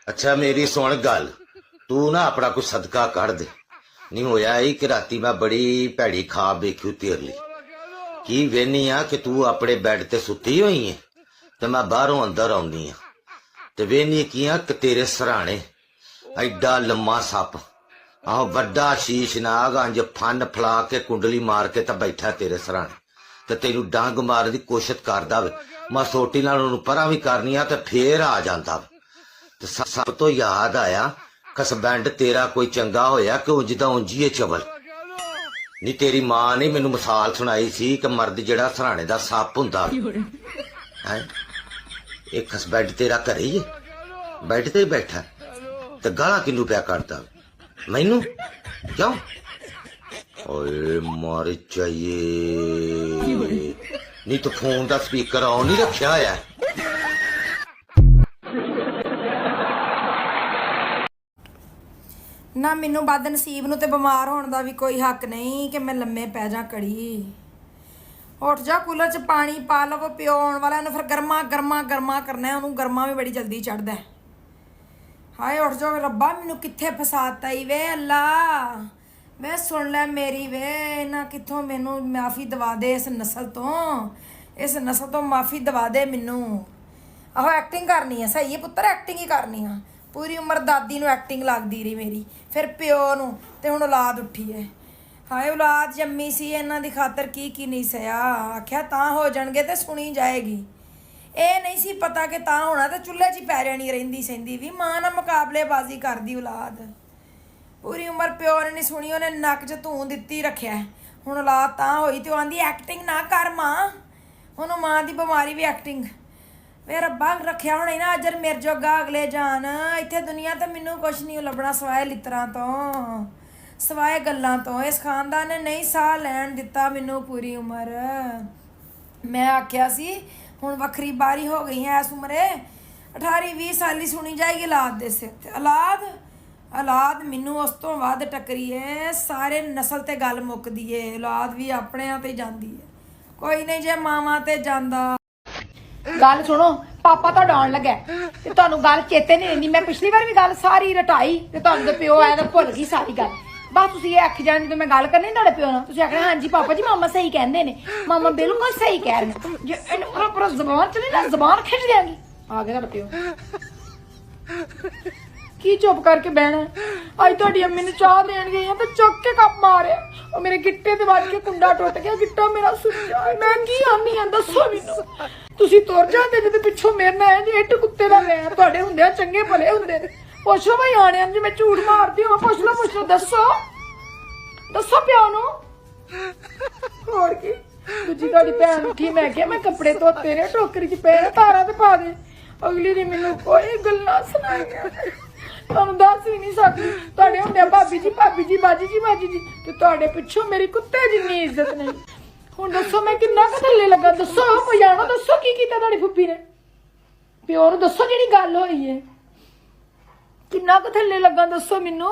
अच्छा मेरी सुन गल, तू ना अपना कोई सदका कढ़ दे। नहीं होया ही कि राती मैं बड़ी भैड़ी खाब देखी तेरे लिए। की वेनी आ कि तू अपने बैड ते सुती हुई है ते मैं बाहरों अंदर आउंदी आ ते वेनी की कि तेरे सराणे एडा लम्मा सप, आहो वड्डा शीश नाग अंज फन फला के कुंडली मार के ते बैठा तेरे सराणे ते तेनू डंग मारन दी कोशिश करदा वे। मैं सोटी नाल ओनू परां भी करनी आ ते फेर आ जांदा वे। ते सब तो याद आया कसबैंड तेरा कोई चंगा होया कि उंज दा उंज ही चवल। नी तेरी मां ने मैनू मिसाल सुनाई सी कि मर्द जेड़ा सराणे दा सप हुंदा है। ये कसबैंड तेरा घरे ही है, बैठ ते ही बैठा ते गालां किनू पिया करदा मैनू क्यों? ओए मर जाइए। नी तो फोन दा स्पीकर ऑन नहीं रखा होया। ना मैनू बद नसीब नूं ते बीमार होने का भी कोई हक नहीं कि मैं लम्मे पै जा घड़ी। उठ जा, कूलर च पानी पा लवो, प्यो आने वाला उन्हें फिर गर्मा गर्मा गर्मा करना है, उन्होंने गर्मा भी बड़ी जल्दी चढ़ता है। हाय उठ जाओ रब्बा, मैनू कित्थे फसाता ही वे अल्लाह, वे सुन लै मेरी वे, ना कित्थों मैनू माफ़ी दवा दे इस नस्ल तो, इस नस्ल तो माफ़ी दवा दे मैनू। आहो एक्टिंग करनी है, सही है पुत्तर, एक्टिंग ही करनी है। पूरी उम्र दादी नू एक्टिंग लगती रही मेरी, फिर प्यो नू, ते हुण औलाद उठी है। हाय औलाद जम्मी सी, इन्हां दी खातर की नहीं सया, आख्या तां हो जाणगे ते सुनी जाएगी। ਇਹ नहीं सी पता कि तां होना तो चुल्हे 'च ही पै जानी रहिंदी सहिंदी भी, मां नाल मुकाबलेबाजी करदी औलाद। पूरी उम्र प्यो ने नहीं सुनी, उन्हें नक 'च धूं दित्ती रखिया। हुण औलाद तां होई ते आंदी एक्टिंग ना कर मां, हुण मां दी बीमारी भी एक्टिंग। वे रब्बा रखिया होना ना अजर मेरे जोगा अगले जान, इत्थे दुनिया तो मैनू कुछ नहीं लभना सवाए लित्तरां तो, सवाए गल्लां तो। इस खानदान ने नहीं साह लैण दिता मैनू पूरी उम्र। मैं आख्या सी हुण वखरी बारी हो गई है, इस उम्रे 18-20 साली सुनी जाएगी औलाद दे सिर ते। औलाद औलाद मैनू उस तो वध टकरी है, सारे नस्ल ते गल मुकदी है, औलाद भी अपने ते जांदी है, कोई नहीं जे मावां ते जांदा। गल सुनो, पापा तो आउण लगा ते तुहानू गल चेते नहीं रहिंदी। मैं पिछली बार भी गल सारी रटाई ते तुहानू ते प्यो आया तो भुल गई सारी गल। बस तुसीं ये आखी जाण, जो मैं गल करनी तुहाडे प्यो नाल, तुसीं आखना हाँ जी पापा जी मामा सही कहंदे ने, मामा बिल्कुल सही कह रहे हैं, जे इन्हूं पूरा जबान च नहीं ना जबान खिंच देंगी। आ गया तुहाडा प्यो, की चुप करके बहना। अज तुहाडी अम्मी ने चाह देण गई ते चुक के कप मारे, और मेरे गिट्टे ते वज के कुंडा टुट गया, गिट्टा मेरा सुੱਜਾ। मैं की आनी आ दसो मैनू, तुसीं तुर जांदे जे ते पिछों मेरे नाल जे इट कुत्ते दा वैर तुहाडे हुंदे चंगे भले हुंदे ने। पुछ लो भाई आने जी मैं झूठ मारती हूँ, पुछ लो दसो दसो प्यो नू। होर की दूजी तुहाडी भैन उठी, मैं क्या मैं कपड़े धोते ने टोकरी च पे तारा ते पा दे, अगली ने मैनू कोई गल्लां सुनाईयां तुहानू दस ही नहीं सकदी। तुहाडे हुंदे भाभी जी बाजी जी ते तुहाडे पिछों मेरी कुत्ते जिन्नी इज्जत नहीं। हुण दसो मैं किन्ना क थल्ले लगा, दसो कोई आना, दसो की कीता तुहाडी फुप्पी ने, प्यो नू दसो जिहड़ी गल होई है, किन्ना क थल्ले लगा दसो मैनू।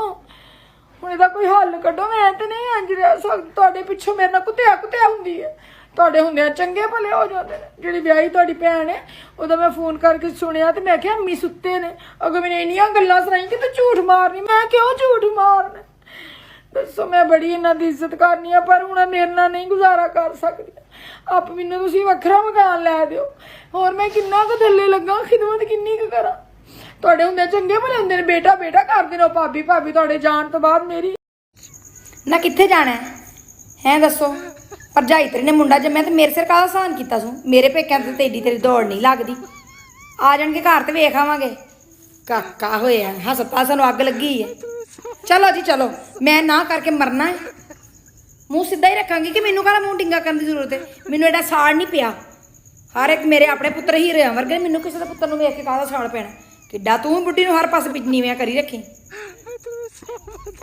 हुण इहदा कोई हल कड्डो, मैं ते नहीं इंज रह सकदी, तुहाडे पिछों मेरे नाल कुत्ते हुंदी है, तुहाडे हुंदे चंगे भले हो जांदे ने। जिहड़ी ब्याही तुहाडी भैन है ओहदा मैं फोन करके सुनिया ते मैं क्या अम्मी सुत्ते ने, अगों मैनूं इन्नियां गल्लां सुनाई कि तूं झूठ मारनी। मैं क्यों झूठ मारना, दसो मैं बड़ी इन्हां दी इज्जत करनी आ, पर हुण मेरे नाल नहीं गुजारा कर सकदी। आप मैनूं तुसीं वखरा मकान लै दिओ, होर मैं किन्ना क थल्ले लगा, खिदमत किन्नी क करां। तुहाडे हुंदे चंगे भले हुंदे ने, बेटा करदे ने भाभी तुहाडे जाण तो बाद मेरी। ना कित्थे जाना है दसो, भरजाई तेरे ने मुंडा जम्मिया ते मेरे सिर का आसान कीता सू, मेरे पेकिਆਂ ते एडी तेरी दौड़ नहीं लगदी। आ जाणगे घर ते वेख आवांगे, काका होया हसपताल सानू अग लगी है। चलो जी चलो, मैं ना करके मरना है, मुँह सीधा ही रखांगी कि मैनू काहला मुँह डिंगा करने की जरूरत है, मैनू एडा साड़ नहीं पिया। हर एक मेरे अपने पुत्र हीरे वर्गे, मैनू किसी के पुत्र वेख के काहदा साड़ पैना, किड्डा तू बुढ़ी नूं हर पासे नीवियां करी रखी।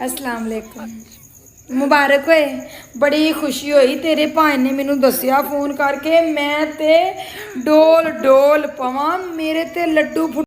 अस्सलाम वालेकुम, मुबारक होए, बड़ी खुशी हुई तेरे भाई ने मैनू दसिया फोन करके, मैं ते डोल पवां, मेरे ते लड्डू